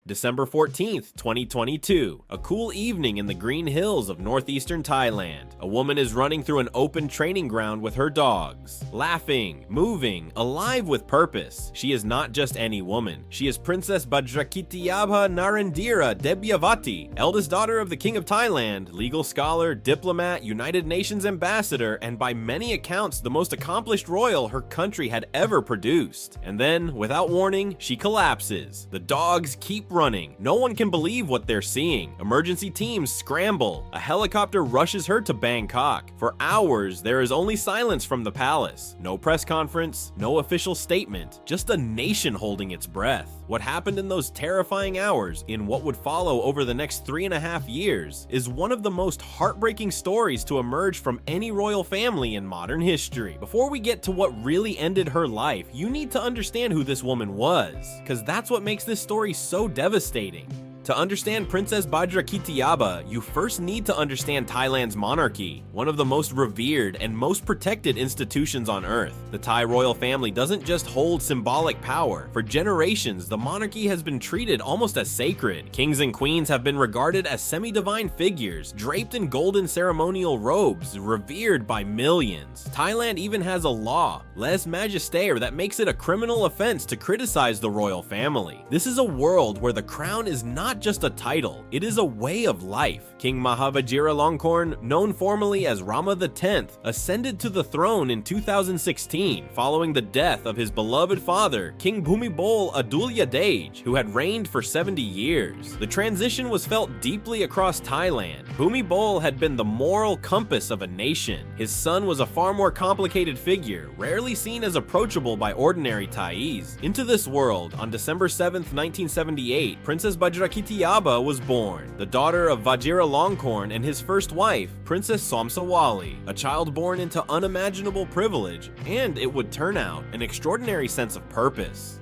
December 14th, 2022. A cool evening in the green hills of northeastern Thailand. A woman is running through an open training ground with her dogs. Laughing, moving, alive with purpose. She is not just any woman. She is Princess Bajrakitiyabha Narendira Debyavati, eldest daughter of the King of Thailand, legal scholar, diplomat, United Nations ambassador, and by many accounts the most accomplished royal her country had ever produced. And then, without warning, she collapses. The dogs keep running. No one can believe what they're seeing. Emergency teams scramble. A helicopter rushes her to Bangkok. For hours, there is only silence from the palace. No press conference, no official statement, just a nation holding its breath. What happened in those terrifying hours, in what would follow over the next 3.5 years, is one of the most heartbreaking stories to emerge from any royal family in modern history. Before we get to what really ended her life, you need to understand who this woman was, because that's what makes this story so devastating. To understand Princess Bajrakitiyabha, you first need to understand Thailand's monarchy, one of the most revered and most protected institutions on earth. The Thai royal family doesn't just hold symbolic power. For generations, the monarchy has been treated almost as sacred. Kings and queens have been regarded as semi-divine figures, draped in golden ceremonial robes, revered by millions. Thailand even has a law, lèse majesté, that makes it a criminal offense to criticize the royal family. This is a world where the crown is not just a title, it is a way of life. King Maha Vajiralongkorn, known formally as Rama X, ascended to the throne in 2016 following the death of his beloved father, King Bhumibol Adulyadej, who had reigned for 70 years. The transition was felt deeply across Thailand. Bhumibol had been the moral compass of a nation. His son was a far more complicated figure, rarely seen as approachable by ordinary Thais. Into this world, on December 7, 1978, Princess Bajrakitiyabha was born, the daughter of Vajiralongkorn and his first wife, Princess Somsawali, a child born into unimaginable privilege, and it would turn out, an extraordinary sense of purpose.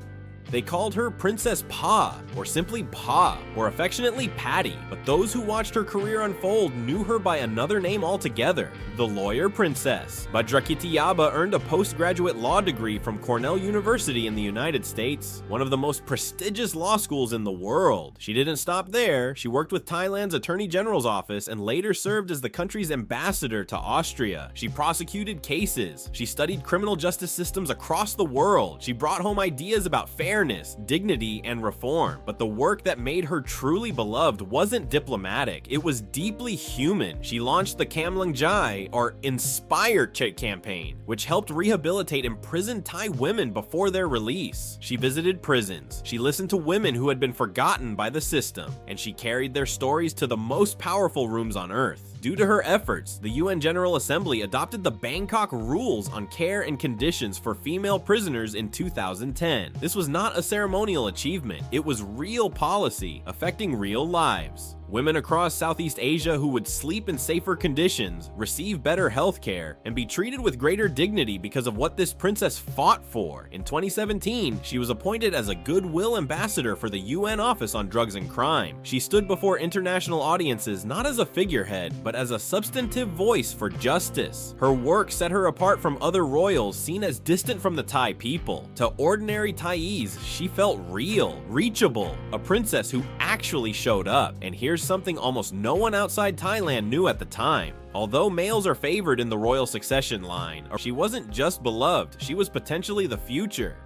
They called her Princess Pa, or simply Pa, or affectionately Patty, but those who watched her career unfold knew her by another name altogether, the Lawyer Princess. Bajrakitiyabha earned a postgraduate law degree from Cornell University in the United States, one of the most prestigious law schools in the world. She didn't stop there. She worked with Thailand's Attorney General's office and later served as the country's ambassador to Austria. She prosecuted cases. She studied criminal justice systems across the world. She brought home ideas about fairness, dignity, and reform. But the work that made her truly beloved wasn't diplomatic. It was deeply human. She launched the Kamlang Jai, or Inspire campaign, which helped rehabilitate imprisoned Thai women before their release. She visited prisons. She listened to women who had been forgotten by the system, and she carried their stories to the most powerful rooms on earth. Due to her efforts, the UN General Assembly adopted the Bangkok Rules on Care and Conditions for Female Prisoners in 2010. This was not a ceremonial achievement, it was real policy affecting real lives. Women across Southeast Asia who would sleep in safer conditions, receive better health care, and be treated with greater dignity because of what this princess fought for. In 2017, she was appointed as a goodwill ambassador for the UN Office on Drugs and Crime. She stood before international audiences not as a figurehead, but as a substantive voice for justice. Her work set her apart from other royals seen as distant from the Thai people. To ordinary Thais, she felt real, reachable, a princess who actually showed up. And here's something almost no one outside Thailand knew at the time. Although males are favored in the royal succession line, she wasn't just beloved, she was potentially the future.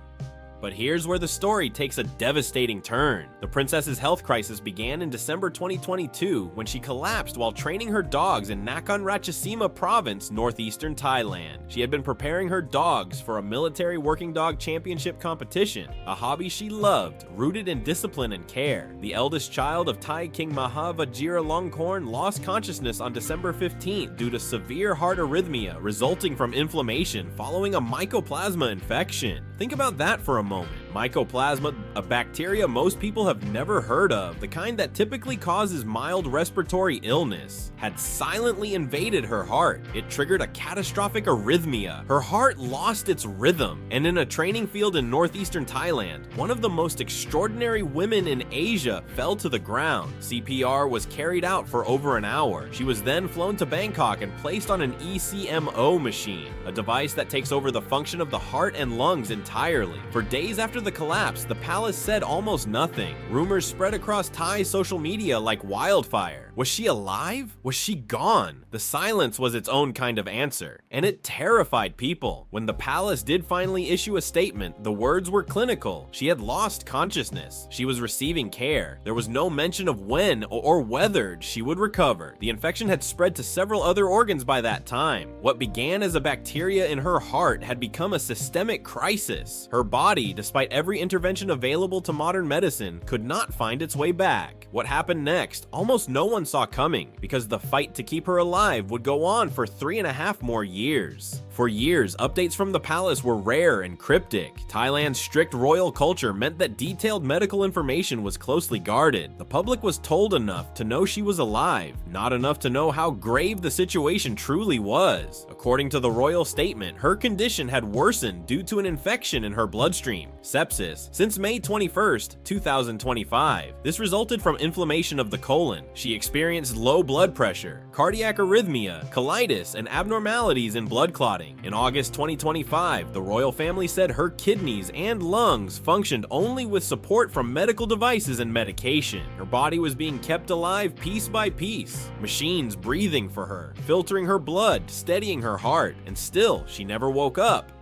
But here's where the story takes a devastating turn. The princess's health crisis began in December 2022 when she collapsed while training her dogs in Nakhon Ratchasima province, northeastern Thailand. She had been preparing her dogs for a military working dog championship competition, a hobby she loved, rooted in discipline and care. The eldest child of Thai King Maha Vajiralongkorn lost consciousness on December 15th due to severe heart arrhythmia resulting from inflammation following a mycoplasma infection. Think about that for a moment. Mycoplasma, a bacteria most people have never heard of, the kind that typically causes mild respiratory illness, had silently invaded her heart. It triggered a catastrophic arrhythmia. Her heart lost its rhythm, and in a training field in northeastern Thailand, one of the most extraordinary women in Asia fell to the ground. CPR was carried out for over an hour. She was then flown to Bangkok and placed on an ECMO machine, a device that takes over the function of the heart and lungs entirely. For days after after the collapse, the palace said almost nothing. Rumors spread across Thai social media like wildfire. Was she alive? Was she gone? The silence was its own kind of answer, and it terrified people. When the palace did finally issue a statement, the words were clinical. She had lost consciousness. She was receiving care. There was no mention of when or whether she would recover. The infection had spread to several other organs by that time. What began as a bacteria in her heart had become a systemic crisis. Her body, despite every intervention available to modern medicine, could not find its way back. What happened next, almost no one saw coming, because the fight to keep her alive would go on for 3.5 more years. For years, updates from the palace were rare and cryptic. Thailand's strict royal culture meant that detailed medical information was closely guarded. The public was told enough to know she was alive, not enough to know how grave the situation truly was. According to the royal statement, her condition had worsened due to an infection in her bloodstream, sepsis, since May 21st, 2025. This resulted from inflammation of the colon. She experienced low blood pressure, cardiac arrhythmia, colitis, and abnormalities in blood clotting. In August 2025, the royal family said her kidneys and lungs functioned only with support from medical devices and medication. Her body was being kept alive piece by piece, machines breathing for her, filtering her blood, steadying her heart, and still she never woke up.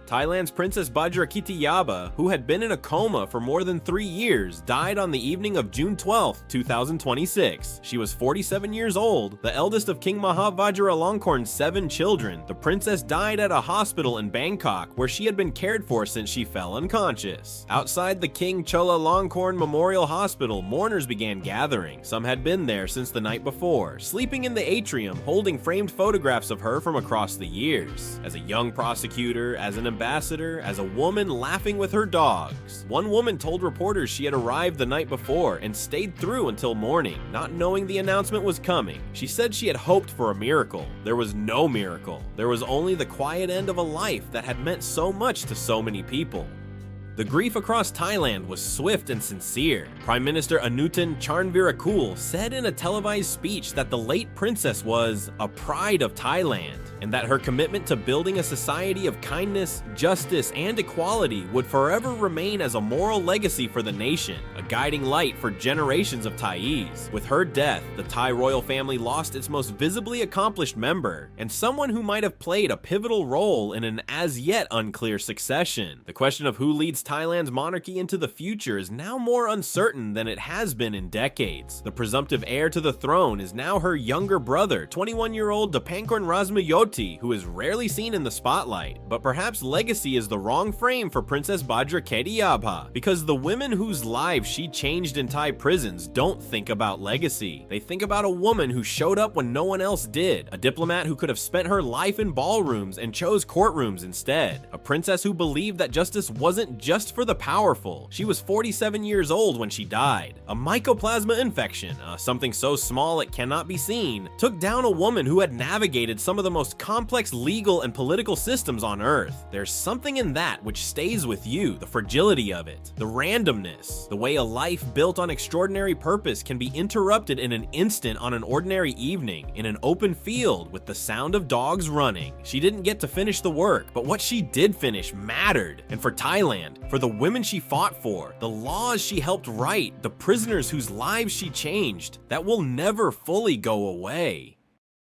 Thailand's Princess Bajrakitiyabha, who had been in a coma for more than 3 years, died on the evening of June 12, 2026. She was 47 years old, the eldest of King Maha Vajiralongkorn's 7 children. The princess died at a hospital in Bangkok, where she had been cared for since she fell unconscious. Outside the King Chulalongkorn Memorial Hospital, mourners began gathering. Some had been there since the night before, sleeping in the atrium, holding framed photographs of her from across the years. As a young prosecutor, as an ambassador, as a woman laughing with her dogs. One woman told reporters she had arrived the night before and stayed through until morning, not knowing the announcement was coming. She said she had hoped for a miracle. There was no miracle. There was only the quiet end of a life that had meant so much to so many people. The grief across Thailand was swift and sincere. Prime Minister Anutin Charnvirakul said in a televised speech that the late princess was a pride of Thailand, and that her commitment to building a society of kindness, justice, and equality would forever remain as a moral legacy for the nation, a guiding light for generations of Thais. With her death, the Thai royal family lost its most visibly accomplished member, and someone who might have played a pivotal role in an as-yet unclear succession. The question of who leads Thailand's monarchy into the future is now more uncertain than it has been in decades. The presumptive heir to the throne is now her younger brother, 21-year-old Dipankarn Razmayoti, who is rarely seen in the spotlight. But perhaps legacy is the wrong frame for Princess Bajrakitiyabha, because the women whose lives she changed in Thai prisons don't think about legacy. They think about a woman who showed up when no one else did, a diplomat who could have spent her life in ballrooms and chose courtrooms instead, a princess who believed that justice wasn't just for the powerful. She was 47 years old when she died. A mycoplasma infection, something so small it cannot be seen, took down a woman who had navigated some of the most complex legal and political systems on Earth. There's something in that which stays with you, the fragility of it, the randomness, the way a life built on extraordinary purpose can be interrupted in an instant on an ordinary evening, in an open field with the sound of dogs running. She didn't get to finish the work, but what she did finish mattered. And for Thailand, for the women she fought for, the laws she helped write, the prisoners whose lives she changed, that will never fully go away.